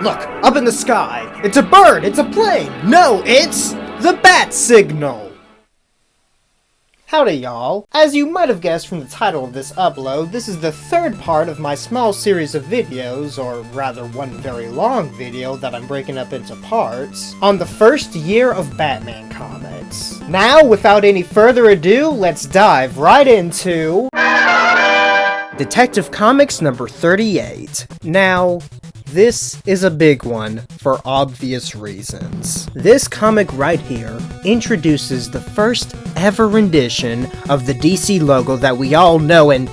Look, up in the sky. It's a bird, it's a plane. No, it's the bat signal. Howdy y'all. As you might have guessed from the title of this upload, this is the third part of my small series of videos, or rather one very long video that I'm breaking up into parts, on the first year of Batman comics. Now, without any further ado, let's dive right into Detective Comics number 38. Now, this is a big one for obvious reasons. This comic right here introduces the first ever rendition of the DC logo that we all know and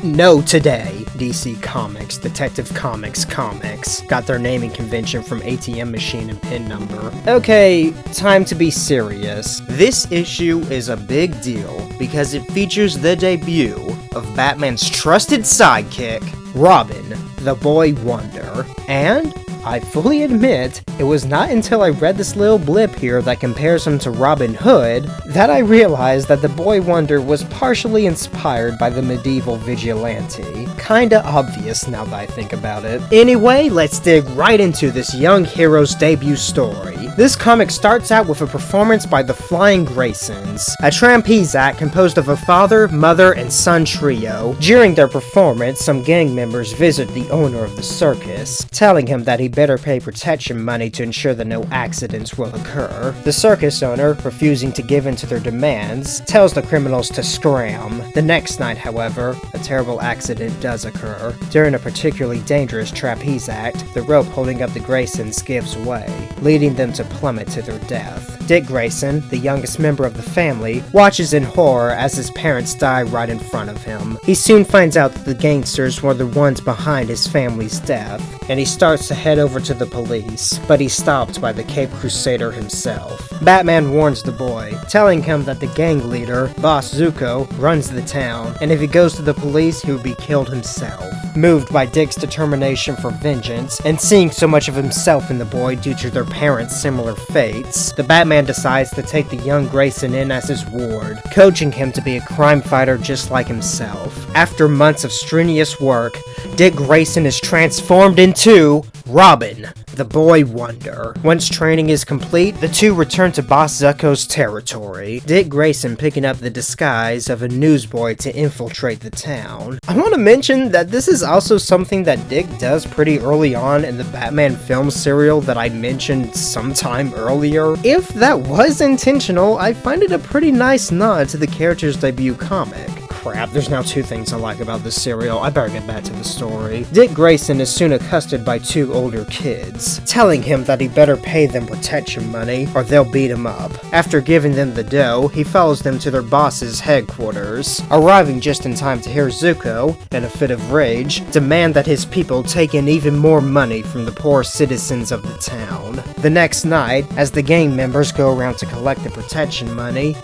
know today. DC Comics, Detective Comics Comics. Got their naming convention from ATM machine and pin number. Okay, time to be serious. This issue is a big deal because it features the debut of Batman's trusted sidekick, Robin, the Boy Wonder. And I fully admit, it was not until I read this little blip here that compares him to Robin Hood that I realized that the Boy Wonder was partially inspired by the medieval vigilante. Kinda obvious now that I think about it. Anyway, let's dig right into this young hero's debut story. This comic starts out with a performance by the Flying Graysons, a trapeze act composed of a father, mother, and son trio. During their performance, some gang members visit the owner of the circus, telling him that he better pay protection money to ensure that no accidents will occur. The circus owner, refusing to give in to their demands, tells the criminals to scram. The next night, however, a terrible accident does occur. During a particularly dangerous trapeze act, the rope holding up the Graysons gives way, leading them to plummet to their death. Dick Grayson, the youngest member of the family, watches in horror as his parents die right in front of him. He soon finds out that the gangsters were the ones behind his family's death, and he starts to head over to the police, but he's stopped by the Cape Crusader himself. Batman warns the boy, telling him that the gang leader, Boss Zuko, runs the town, and if he goes to the police, he would be killed himself. Moved by Dick's determination for vengeance, and seeing so much of himself in the boy due to their parents' similar fates, the Batman decides to take the young Grayson in as his ward, coaching him to be a crime fighter just like himself. After months of strenuous work, Dick Grayson is transformed into Robin, the Boy Wonder. Once training is complete, the two return to Boss Zuko's territory, Dick Grayson picking up the disguise of a newsboy to infiltrate the town. I want to mention that this is also something that Dick does pretty early on in the Batman film serial that I mentioned sometime earlier. If that was intentional, I find it a pretty nice nod to the character's debut comic. Crap, there's now two things I like about this serial. I better get back to the story. Dick Grayson is soon accosted by two older kids, telling him that he better pay them protection money or they'll beat him up. After giving them the dough, he follows them to their boss's headquarters, arriving just in time to hear Zuko, in a fit of rage, demand that his people take in even more money from the poor citizens of the town. The next night, as the gang members go around to collect the protection money,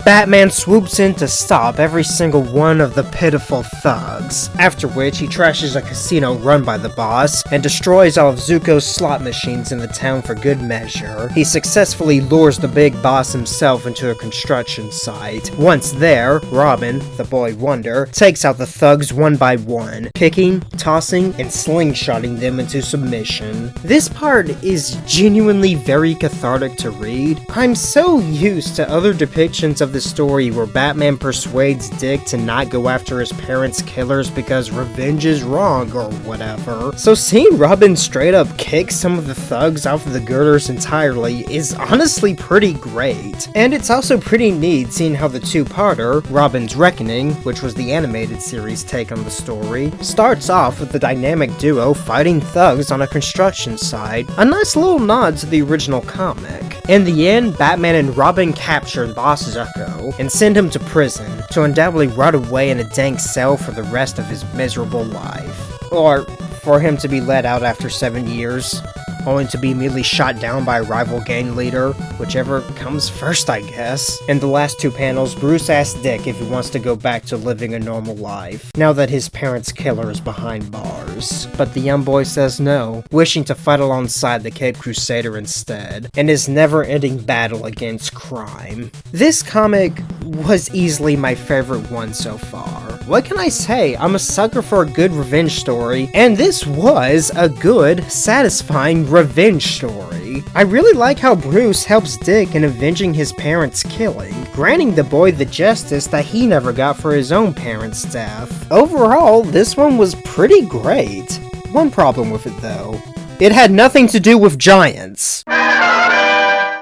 Batman swoops in to stop every single one of the pitiful thugs, after which he trashes a casino run by the boss and destroys all of Zuko's slot machines in the town for good measure. He successfully lures the big boss himself into a construction site. Once there, Robin, the Boy Wonder, takes out the thugs one by one, kicking, tossing, and slingshotting them into submission. This part is genuinely very cathartic to read. I'm so used to other depictions of the story where Batman persuades Dick to not go after his parents' killers because revenge is wrong or whatever. So seeing Robin straight up kick some of the thugs off of the girders entirely is honestly pretty great. And it's also pretty neat seeing how the two-parter, Robin's Reckoning, which was the animated series take on the story, starts off with the dynamic duo fighting thugs on a construction site, a nice little nod to the original comic. In the end, Batman and Robin capture Boss Zuko and send him to prison to undoubtedly rot away in a dank cell for the rest of his miserable life. Or for him to be let out after 7 years, only to be immediately shot down by a rival gang leader, whichever comes first, I guess. In the last two panels, Bruce asks Dick if he wants to go back to living a normal life, now that his parents' killer is behind bars. But the young boy says no, wishing to fight alongside the Cape Crusader instead, in his never-ending battle against crime. This comic was easily my favorite one so far. What can I say? I'm a sucker for a good revenge story, and this was a good, satisfying revenge story. I really like how Bruce helps Dick in avenging his parents' killing, granting the boy the justice that he never got for his own parents' death. Overall, this one was pretty great. One problem with it though. It had nothing to do with giants.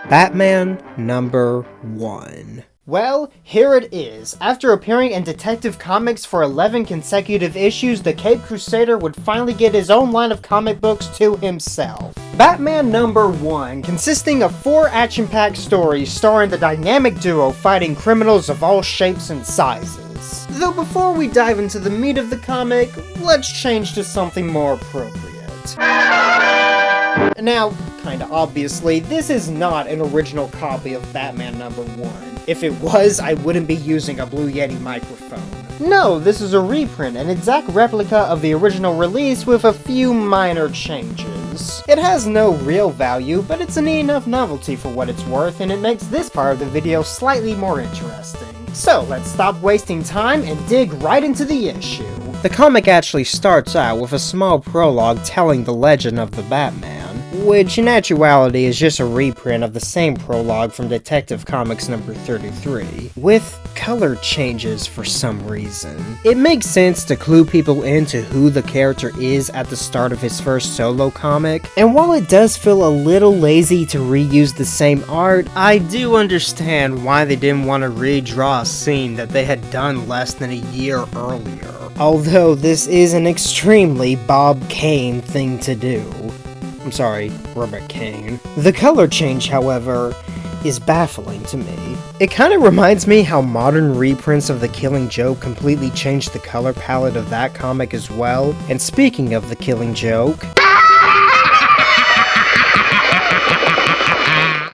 Batman number 1. Well, here it is. After appearing in Detective Comics for 11 consecutive issues, the Caped Crusader would finally get his own line of comic books to himself. Batman number 1, consisting of 4 action-packed stories starring the dynamic duo fighting criminals of all shapes and sizes. Though before we dive into the meat of the comic, let's change to something more appropriate. Now, kinda obviously, this is not an original copy of Batman number 1. If it was, I wouldn't be using a Blue Yeti microphone. No, this is a reprint, an exact replica of the original release with a few minor changes. It has no real value, but it's a neat enough novelty for what it's worth, and it makes this part of the video slightly more interesting. So, let's stop wasting time and dig right into the issue. The comic actually starts out with a small prologue telling the legend of the Batman, which in actuality is just a reprint of the same prologue from Detective Comics number 33, with color changes for some reason. It makes sense to clue people into who the character is at the start of his first solo comic, and while it does feel a little lazy to reuse the same art, I do understand why they didn't want to redraw a scene that they had done less than a year earlier. Although this is an extremely Bob Kane thing to do. I'm sorry, Robert Kane. The color change, however, is baffling to me. It kinda reminds me how modern reprints of The Killing Joke completely changed the color palette of that comic as well. And speaking of The Killing Joke...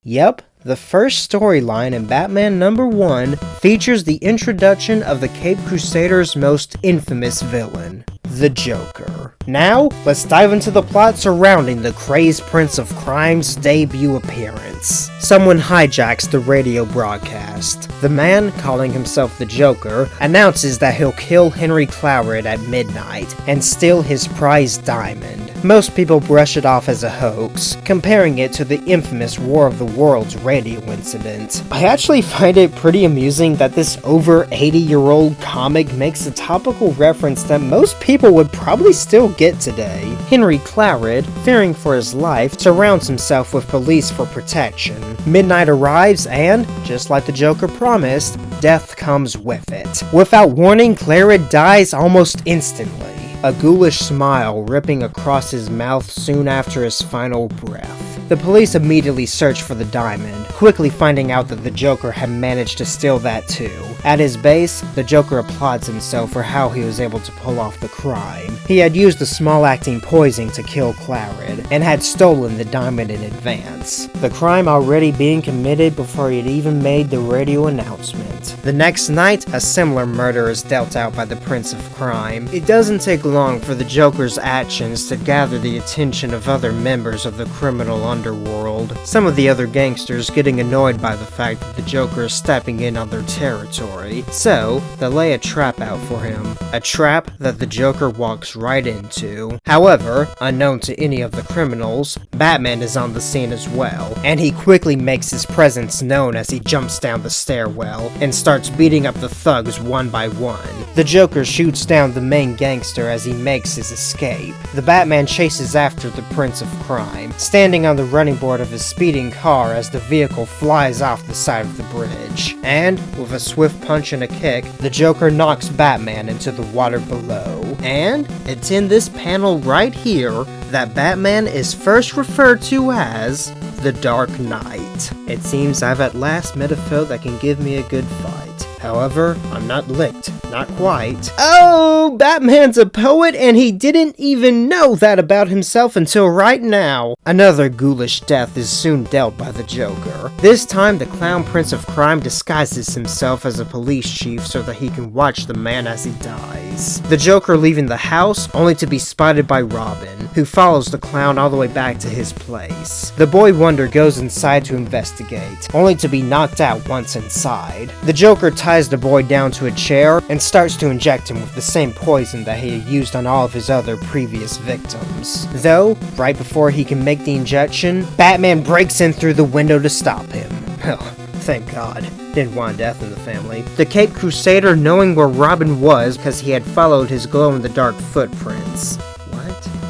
Yep. The first storyline in Batman number 1 features the introduction of the Caped Crusader's most infamous villain, the Joker. Now, let's dive into the plot surrounding the crazed Prince of Crime's debut appearance. Someone hijacks the radio broadcast. The man, calling himself the Joker, announces that he'll kill Henry Claret at midnight and steal his prized diamond. Most people brush it off as a hoax, comparing it to the infamous War of the Worlds radio incident. I actually find it pretty amusing that this over 80-year-old comic makes a topical reference that most people would probably still get today. Henry Claret, fearing for his life, surrounds himself with police for protection. Midnight arrives and, just like the Joker promised, death comes with it. Without warning, Claret dies almost instantly, a ghoulish smile ripping across his mouth soon after his final breath. The police immediately search for the diamond, quickly finding out that the Joker had managed to steal that too. At his base, the Joker applauds himself for how he was able to pull off the crime. He had used the small-acting poison to kill Claret, and had stolen the diamond in advance, the crime already being committed before he had even made the radio announcement. The next night, a similar murder is dealt out by the Prince of Crime. It doesn't take long for the Joker's actions to gather the attention of other members of the criminal underworld, some of the other gangsters getting annoyed by the fact that the Joker is stepping in on their territory, so they lay a trap out for him, a trap that the Joker walks right into. However, unknown to any of the criminals, Batman is on the scene as well, and he quickly makes his presence known as he jumps down the stairwell and starts beating up the thugs one by one. The Joker shoots down the main gangster as he makes his escape. The Batman chases after the Prince of Crime, standing on the running board of his speeding car as the vehicle flies off the side of the bridge. And, with a swift punch and a kick, the Joker knocks Batman into the water below. And it's in this panel right here that Batman is first referred to as the Dark Knight. It seems I've at last met a foe that can give me a good fight. However, I'm not licked. Not quite. Oh, Batman's a poet and he didn't even know that about himself until right now. Another ghoulish death is soon dealt by the Joker. This time, the Clown Prince of Crime disguises himself as a police chief so that he can watch the man as he dies. The Joker leaving the house, only to be spotted by Robin, who follows the clown all the way back to his place. The boy Wonder goes inside to investigate, only to be knocked out once inside. The Joker ties the boy down to a chair and and starts to inject him with the same poison that he had used on all of his other previous victims. Though, right before he can make the injection, Batman breaks in through the window to stop him. Oh, thank God. Didn't want death in the family. The Caped Crusader, knowing where Robin was because he had followed his glow-in-the-dark footprints.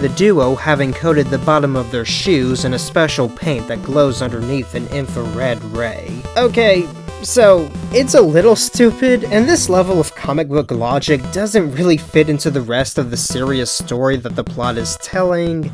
The duo having coated the bottom of their shoes in a special paint that glows underneath an infrared ray. Okay, so it's a little stupid, and this level of comic book logic doesn't really fit into the rest of the serious story that the plot is telling.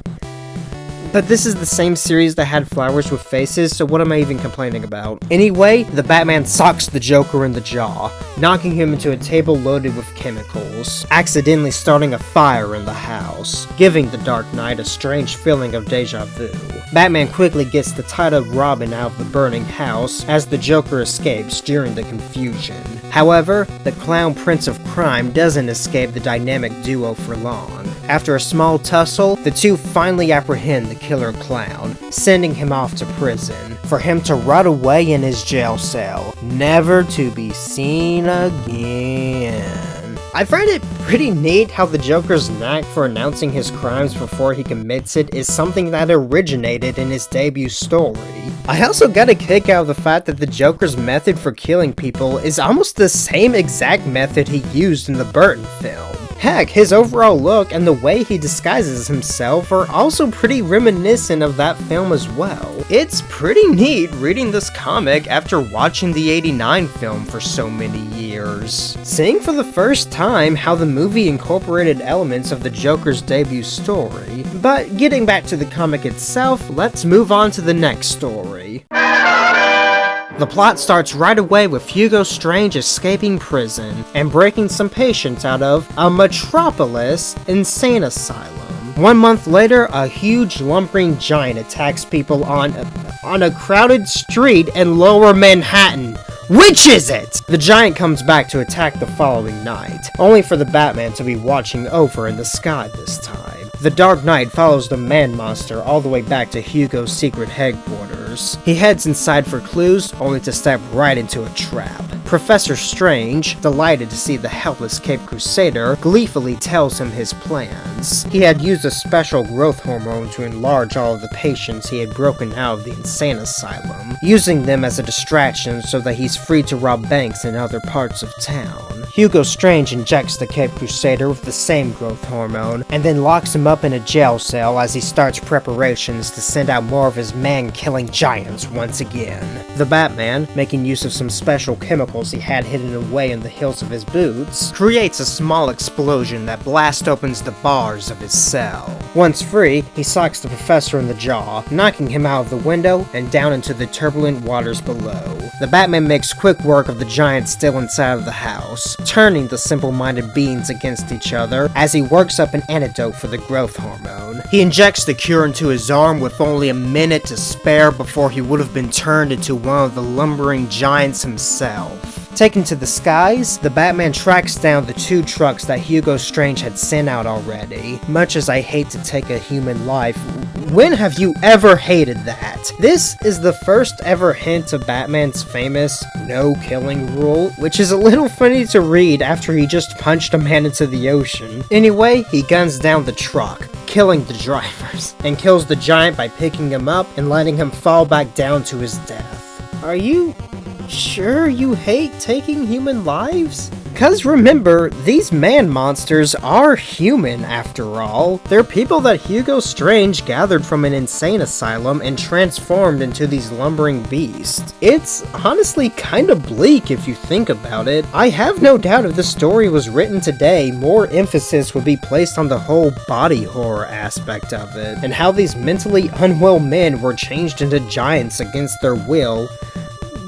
But this is the same series that had flowers with faces, so what am I even complaining about? Anyway, the Batman socks the Joker in the jaw, knocking him into a table loaded with chemicals, accidentally starting a fire in the house, giving the Dark Knight a strange feeling of deja vu. Batman quickly gets the tied-up Robin out of the burning house as the Joker escapes during the confusion. However, the Clown Prince of Crime doesn't escape the dynamic duo for long. After a small tussle, the two finally apprehend the killer clown, sending him off to prison, for him to rot away in his jail cell, never to be seen again. I find it pretty neat how the Joker's knack for announcing his crimes before he commits it is something that originated in his debut story. I also got a kick out of the fact that the Joker's method for killing people is almost the same exact method he used in the Burton film. Heck, his overall look and the way he disguises himself are also pretty reminiscent of that film as well. It's pretty neat reading this comic after watching the '89 film for so many years. Seeing for the first time how the movie incorporated elements of the Joker's debut story. But getting back to the comic itself, let's move on to the next story. The plot starts right away with Hugo Strange escaping prison and breaking some patients out of a Metropolis insane asylum. 1 month later, a huge lumbering giant attacks people on a crowded street in Lower Manhattan. Which is it? The giant comes back to attack the following night, only for the Batman to be watching over in the sky this time. The Dark Knight follows the man-monster all the way back to Hugo's secret headquarters. He heads inside for clues, only to step right into a trap. Professor Strange, delighted to see the helpless Caped Crusader, gleefully tells him his plans. He had used a special growth hormone to enlarge all of the patients he had broken out of the insane asylum, using them as a distraction so that he's free to rob banks in other parts of town. Hugo Strange injects the Caped Crusader with the same growth hormone, and then locks him up in a jail cell as he starts preparations to send out more of his man-killing giants once again. The Batman, making use of some special chemicals he had hidden away in the heels of his boots, creates a small explosion that blasts open the bars of his cell. Once free, he socks the professor in the jaw, knocking him out of the window and down into the turbulent waters below. The Batman makes quick work of the giants still inside of the house, turning the simple-minded beings against each other as he works up an antidote for the growth hormone. He injects the cure into his arm with only a minute to spare before he would have been turned into one of the lumbering giants himself. Taken to the skies, the Batman tracks down the 2 trucks that Hugo Strange had sent out already. Much as I hate to take a human life, when have you ever hated that? This is the first ever hint of Batman's famous no-killing rule, which is a little funny to read after he just punched a man into the ocean. Anyway, he guns down the truck, killing the drivers, and kills the giant by picking him up and letting him fall back down to his death. Are you sure you hate taking human lives? Cause remember, these man-monsters are human after all. They're people that Hugo Strange gathered from an insane asylum and transformed into these lumbering beasts. It's honestly kinda bleak if you think about it. I have no doubt if the story was written today, more emphasis would be placed on the whole body horror aspect of it, and how these mentally unwell men were changed into giants against their will.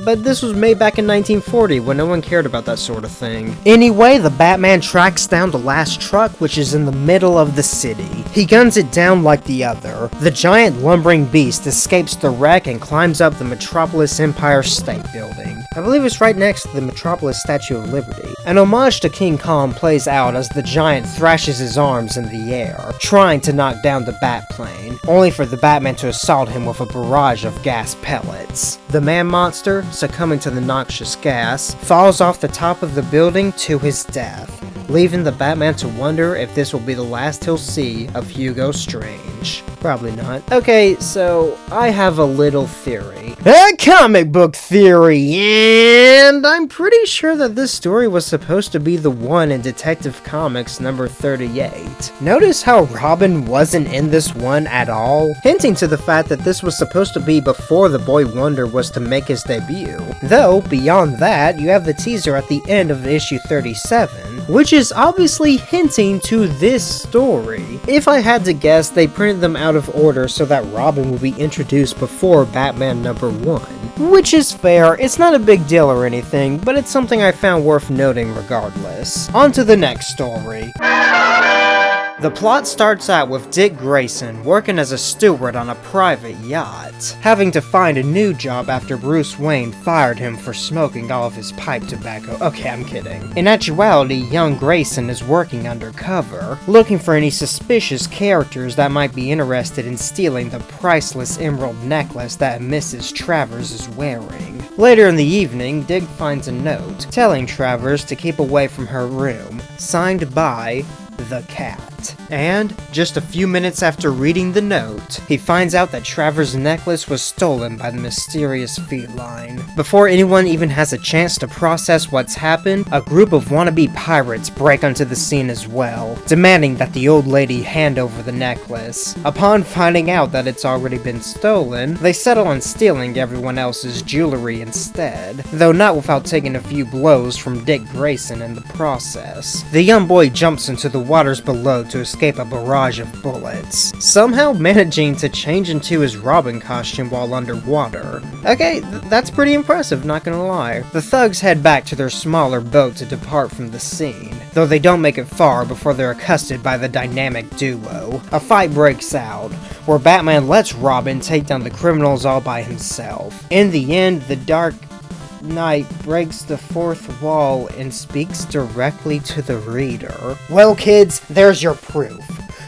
But this was made back in 1940 when no one cared about that sort of thing. Anyway, the Batman tracks down the last truck, which is in the middle of the city. He guns it down like the other. The giant lumbering beast escapes the wreck and climbs up the Metropolis Empire State Building. I believe it's right next to the Metropolis Statue of Liberty. An homage to King Kong plays out as the giant thrashes his arms in the air, trying to knock down the Batplane, only for the Batman to assault him with a barrage of gas pellets. The man monster, succumbing to the noxious gas, falls off the top of the building to his death, leaving the Batman to wonder if this will be the last he'll see of Hugo Strange. Probably not. Okay, so I have a little theory. A comic book theory! And I'm pretty sure that this story was supposed to be the one in Detective Comics number 38. Notice how Robin wasn't in this one at all, hinting to the fact that this was supposed to be before the Boy Wonder was to make his debut. Though, beyond that, you have the teaser at the end of issue 37, which is obviously hinting to this story. If I had to guess, they printed them out of order so that Robin would be introduced before Batman number 1. Which is fair, it's not a big deal or anything, but it's something I found worth noting regardless. On to the next story. The plot starts out with Dick Grayson working as a steward on a private yacht, having to find a new job after Bruce Wayne fired him for smoking all of his pipe tobacco. Okay, I'm kidding. In actuality, young Grayson is working undercover, looking for any suspicious characters that might be interested in stealing the priceless emerald necklace that Mrs. Travers is wearing. Later in the evening, Dick finds a note telling Travers to keep away from her room, signed by the Cat. And, just a few minutes after reading the note, he finds out that Travers' necklace was stolen by the mysterious feline. Before anyone even has a chance to process what's happened, a group of wannabe pirates break onto the scene as well, demanding that the old lady hand over the necklace. Upon finding out that it's already been stolen, they settle on stealing everyone else's jewelry instead, though not without taking a few blows from Dick Grayson in the process. The young boy jumps into the waters below to escape a barrage of bullets, somehow managing to change into his Robin costume while underwater. Okay, that's pretty impressive, not gonna lie. The thugs head back to their smaller boat to depart from the scene, though they don't make it far before they're accosted by the dynamic duo. A fight breaks out, where Batman lets Robin take down the criminals all by himself. In the end, the Dark Knight breaks the fourth wall and speaks directly to the reader. Well, kids, there's your proof.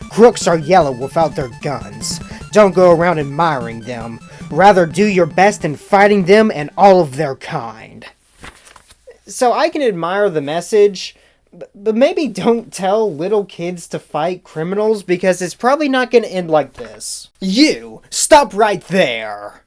Crooks are yellow without their guns. Don't go around admiring them. Rather, do your best in fighting them and all of their kind. So I can admire the message, but maybe don't tell little kids to fight criminals, because it's probably not going to end like this. You, stop right there!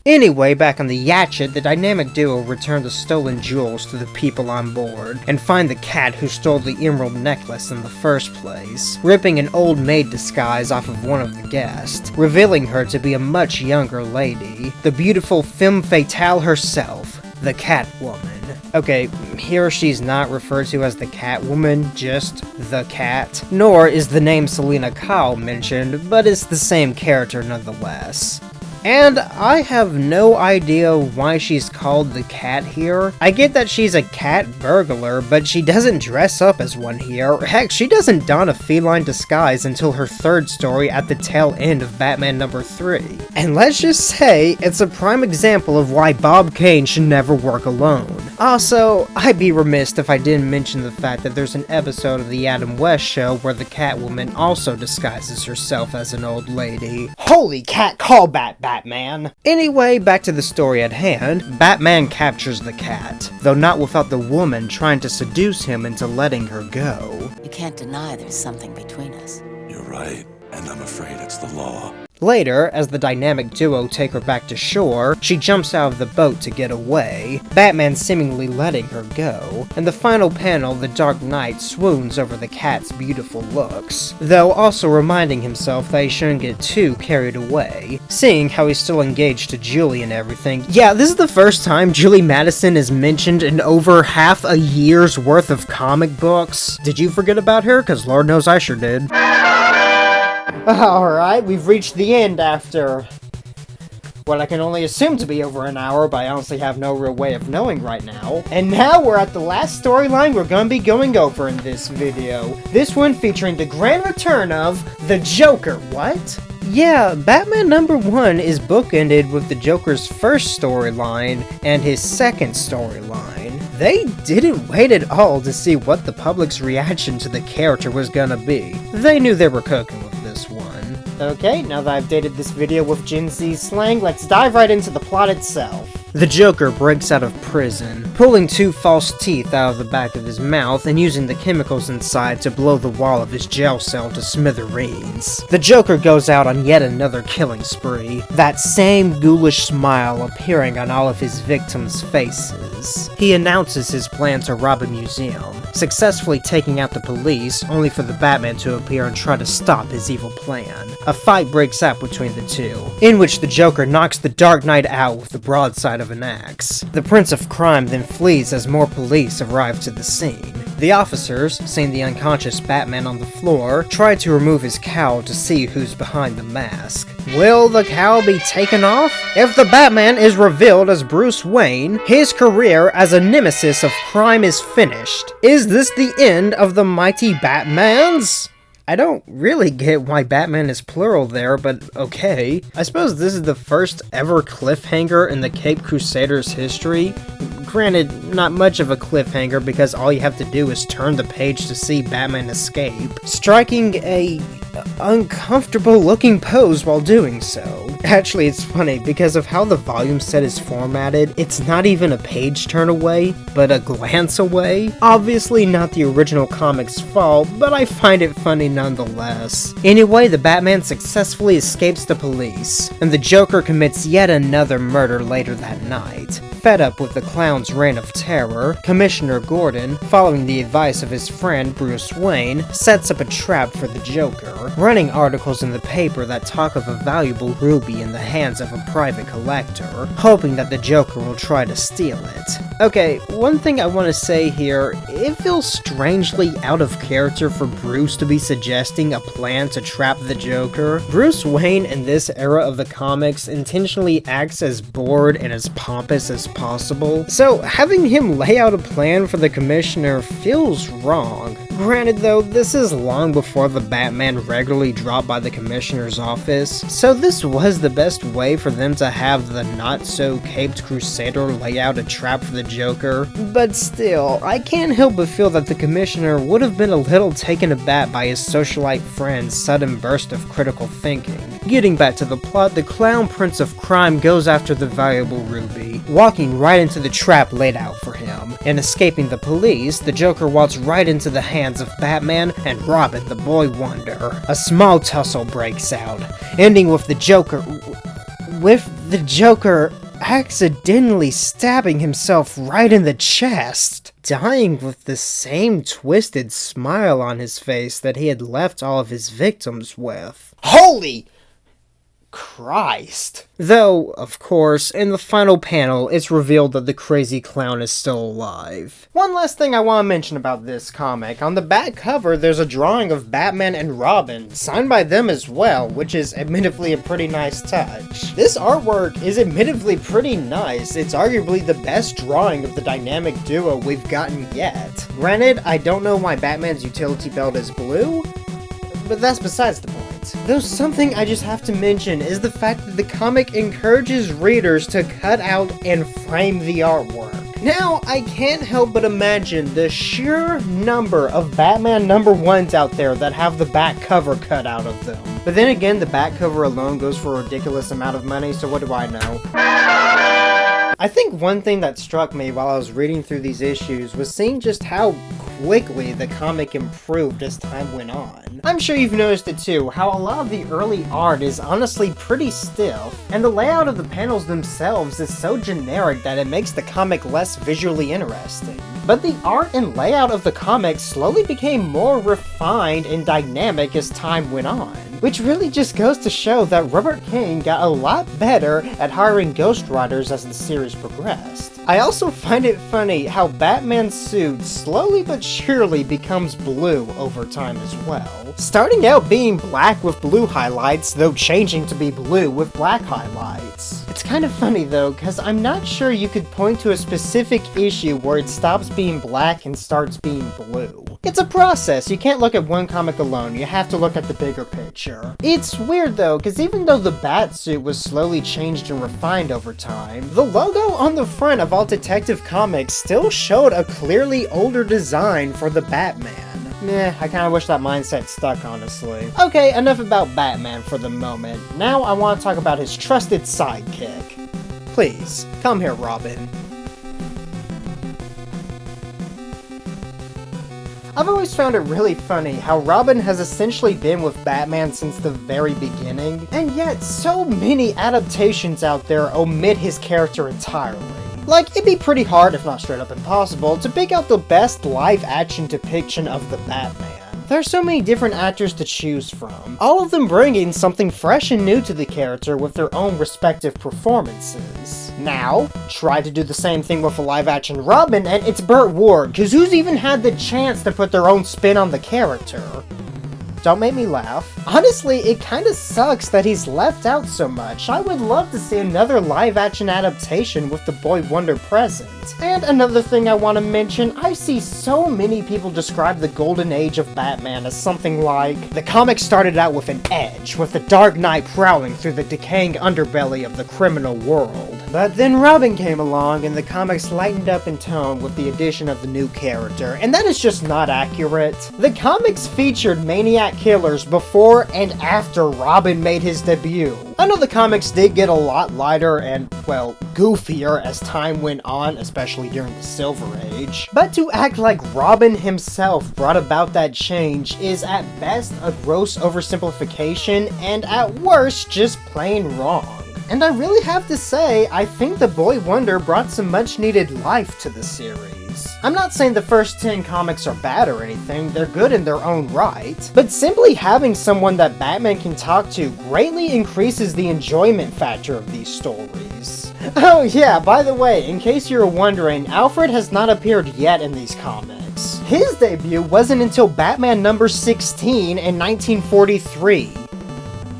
Anyway, back on the Yatchet, the dynamic duo return the stolen jewels to the people on board, and find the cat who stole the emerald necklace in the first place, ripping an old maid disguise off of one of the guests, revealing her to be a much younger lady, the beautiful femme fatale herself, the Catwoman. Okay, here she's not referred to as the Catwoman, just the Cat, nor is the name Selina Kyle mentioned, but it's the same character nonetheless. And I have no idea why she's called the Cat here. I get that she's a cat burglar, but she doesn't dress up as one here. Heck, she doesn't don a feline disguise until her third story at the tail end of Batman number 3. And let's just say, it's a prime example of why Bob Kane should never work alone. Also, I'd be remiss if I didn't mention the fact that there's an episode of the Adam West show where the Catwoman also disguises herself as an old lady. Holy cat callback, Batman! Anyway, back to the story at hand. Batman captures the cat, though not without the woman trying to seduce him into letting her go. You can't deny there's something between us. You're right, and I'm afraid it's the law. Later, as the dynamic duo take her back to shore, she jumps out of the boat to get away, Batman seemingly letting her go. In the final panel, the Dark Knight swoons over the cat's beautiful looks, though also reminding himself that he shouldn't get too carried away, seeing how he's still engaged to Julie and everything. Yeah, this is the first time Julie Madison is mentioned in over half a year's worth of comic books. Did you forget about her? 'Cause Lord knows I sure did. Alright, we've reached the end after what I can only assume to be over an hour, but I honestly have no real way of knowing right now. And now we're at the last storyline we're gonna be going over in this video. This one featuring the grand return of the Joker. What? Yeah, Batman #1 is bookended with the Joker's first storyline and his second storyline. They didn't wait at all to see what the public's reaction to the character was gonna be. They knew they were cooking with this one. Okay, now that I've dated this video with Gen Z slang, let's dive right into the plot itself. The Joker breaks out of prison, pulling 2 false teeth out of the back of his mouth and using the chemicals inside to blow the wall of his jail cell to smithereens. The Joker goes out on yet another killing spree, that same ghoulish smile appearing on all of his victims' faces. He announces his plan to rob a museum, successfully taking out the police, only for the Batman to appear and try to stop his evil plan. A fight breaks out between the two, in which the Joker knocks the Dark Knight out with the broadside of an axe. The Prince of Crime then flees as more police arrive to the scene. The officers, seeing the unconscious Batman on the floor, try to remove his cowl to see who's behind the mask. Will the cowl be taken off? If the Batman is revealed as Bruce Wayne, his career as a nemesis of crime is finished. Is this the end of the mighty Batmans? I don't really get why Batman is plural there, but okay. I suppose this is the first ever cliffhanger in the Caped Crusaders history. Granted, not much of a cliffhanger because all you have to do is turn the page to see Batman escape, striking a uncomfortable looking pose while doing so. Actually, it's funny because of how the volume set is formatted, it's not even a page turn away, but a glance away. Obviously not the original comic's fault, but I find it funny nonetheless. Anyway, the Batman successfully escapes the police, and the Joker commits yet another murder later that night. Fed up with the clown's reign of terror, Commissioner Gordon, following the advice of his friend Bruce Wayne, sets up a trap for the Joker, running articles in the paper that talk of a valuable ruby in the hands of a private collector, hoping that the Joker will try to steal it. Okay, one thing I want to say here, it feels strangely out of character for Bruce to be suggesting a plan to trap the Joker. Bruce Wayne in this era of the comics intentionally acts as bored and as pompous as possible, so having him lay out a plan for the Commissioner feels wrong. Granted though, this is long before the Batman regularly dropped by the Commissioner's office, so this was the best way for them to have the not-so-caped Crusader lay out a trap for the Joker. But still, I can't help but feel that the Commissioner would have been a little taken aback by his socialite friend's sudden burst of critical thinking. Getting back to the plot, the clown Prince of Crime goes after the valuable ruby, walking right into the trap laid out for him. And escaping the police, the Joker walks right into the hands of Batman and Robin the Boy Wonder. A small tussle breaks out, ending with the Joker accidentally stabbing himself right in the chest, dying with the same twisted smile on his face that he had left all of his victims with. Holy Christ! Though, of course, in the final panel, it's revealed that the crazy clown is still alive. One last thing I want to mention about this comic. On the back cover, there's a drawing of Batman and Robin, signed by them as well, which is admittedly a pretty nice touch. This artwork is admittedly pretty nice. It's arguably the best drawing of the dynamic duo we've gotten yet. Granted, I don't know why Batman's utility belt is blue, but that's besides the point. Though something I just have to mention is the fact that the comic encourages readers to cut out and frame the artwork. Now, I can't help but imagine the sheer number of Batman #1s out there that have the back cover cut out of them. But then again, the back cover alone goes for a ridiculous amount of money, so what do I know? I think one thing that struck me while I was reading through these issues was seeing just how quickly the comic improved as time went on. I'm sure you've noticed it too, how a lot of the early art is honestly pretty stiff, and the layout of the panels themselves is so generic that it makes the comic less visually interesting. But the art and layout of the comic slowly became more refined and dynamic as time went on, which really just goes to show that Robert King got a lot better at hiring ghostwriters as the series progressed. I also find it funny how Batman's suit slowly but surely becomes blue over time as well. Starting out being black with blue highlights, though changing to be blue with black highlights. It's kind of funny though, because I'm not sure you could point to a specific issue where it stops being black and starts being blue. It's a process, you can't look at one comic alone, you have to look at the bigger picture. It's weird though, because even though the Batsuit was slowly changed and refined over time, the logo on the front of all Detective Comics still showed a clearly older design for the Batman. Meh, I kinda wish that mindset stuck, honestly. Okay, enough about Batman for the moment. Now I want to talk about his trusted sidekick. Please, come here, Robin. I've always found it really funny how Robin has essentially been with Batman since the very beginning, and yet so many adaptations out there omit his character entirely. Like, it'd be pretty hard, if not straight up impossible, to pick out the best live-action depiction of the Batman. There's so many different actors to choose from, all of them bringing something fresh and new to the character with their own respective performances. Now, try to do the same thing with a live-action Robin and it's Burt Ward, cause who's even had the chance to put their own spin on the character? Don't make me laugh. Honestly, it kinda sucks that he's left out so much. I would love to see another live-action adaptation with the Boy Wonder present. And another thing I want to mention, I see so many people describe the golden age of Batman as something like, the comic started out with an edge, with the Dark Knight prowling through the decaying underbelly of the criminal world. But then Robin came along and the comics lightened up in tone with the addition of the new character, and that is just not accurate. The comics featured maniac killers before and after Robin made his debut. I know the comics did get a lot lighter and, well, goofier as time went on, especially during the Silver Age, but to act like Robin himself brought about that change is at best a gross oversimplification and at worst just plain wrong. And I really have to say, I think the Boy Wonder brought some much needed life to the series. I'm not saying the first 10 comics are bad or anything, they're good in their own right, but simply having someone that Batman can talk to greatly increases the enjoyment factor of these stories. Oh yeah, by the way, in case you were wondering, Alfred has not appeared yet in these comics. His debut wasn't until Batman number 16 in 1943.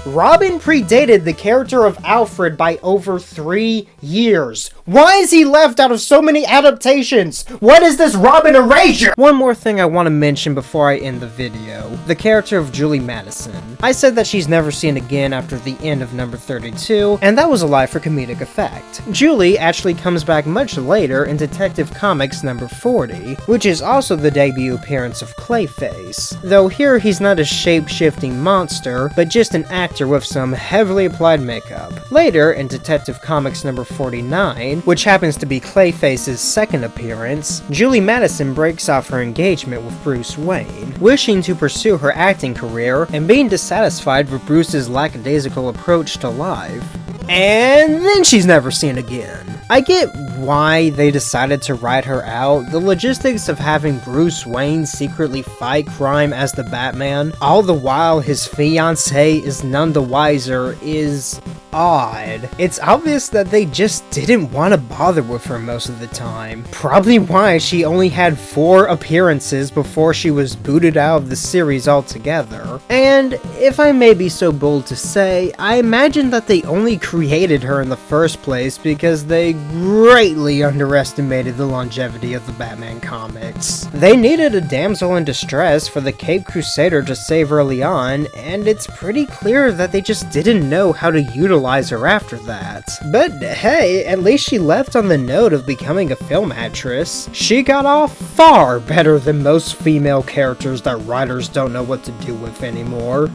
Robin predated the character of Alfred by over 3 years. Why is he left out of so many adaptations? What is this Robin erasure? One more thing I want to mention before I end the video. The character of Julie Madison. I said that she's never seen again after the end of number 32, and that was a lie for comedic effect. Julie actually comes back much later in Detective Comics number 40, which is also the debut appearance of Clayface. Though here he's not a shape-shifting monster, but just an actor with some heavily applied makeup. Later, in Detective Comics number 49, which happens to be Clayface's second appearance, Julie Madison breaks off her engagement with Bruce Wayne, wishing to pursue her acting career and being dissatisfied with Bruce's lackadaisical approach to life. And then she's never seen again. I get why they decided to write her out. The logistics of having Bruce Wayne secretly fight crime as the Batman, all the while his fiancée is none the wiser, is odd. It's obvious that they just didn't want to bother with her most of the time. Probably why she only had 4 appearances before she was booted out of the series altogether. And if I may be so bold to say, I imagine that they only created her in the first place because they greatly underestimated the longevity of the Batman comics. They needed a damsel in distress for the Caped Crusader to save early on, and it's pretty clear that they just didn't know how to utilize her after that. But hey, at least she left on the note of becoming a film actress. She got off far better than most female characters that writers don't know what to do with anymore.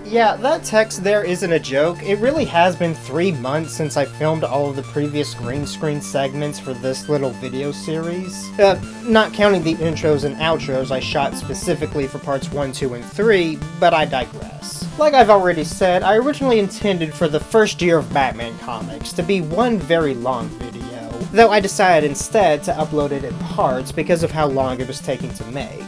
Yeah, that text there isn't a joke. It really has been 3 months since I filmed all of the previous green screen segments for this little video series. Not counting the intros and outros I shot specifically for parts 1, 2, and 3, but I digress. Like I've already said, I originally intended for the first year of Batman comics to be one very long video, though I decided instead to upload it in parts because of how long it was taking to make.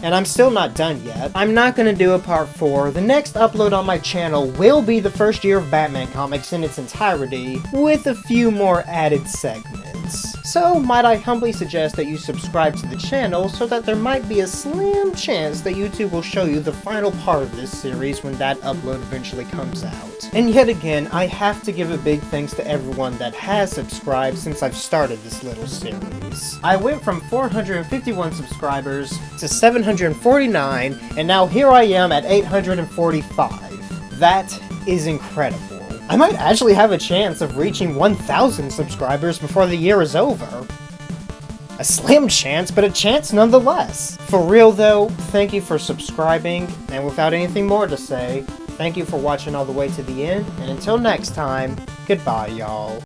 And I'm still not done yet. I'm not gonna do a part 4. The next upload on my channel will be the first year of Batman comics in its entirety, with a few more added segments. So might I humbly suggest that you subscribe to the channel so that there might be a slim chance that YouTube will show you the final part of this series when that upload eventually comes out. And yet again, I have to give a big thanks to everyone that has subscribed since I've started this little series. I went from 451 subscribers to 749, and now here I am at 845. That is incredible. I might actually have a chance of reaching 1,000 subscribers before the year is over. A slim chance, but a chance nonetheless. For real though, thank you for subscribing, and without anything more to say, thank you for watching all the way to the end, and until next time, goodbye y'all.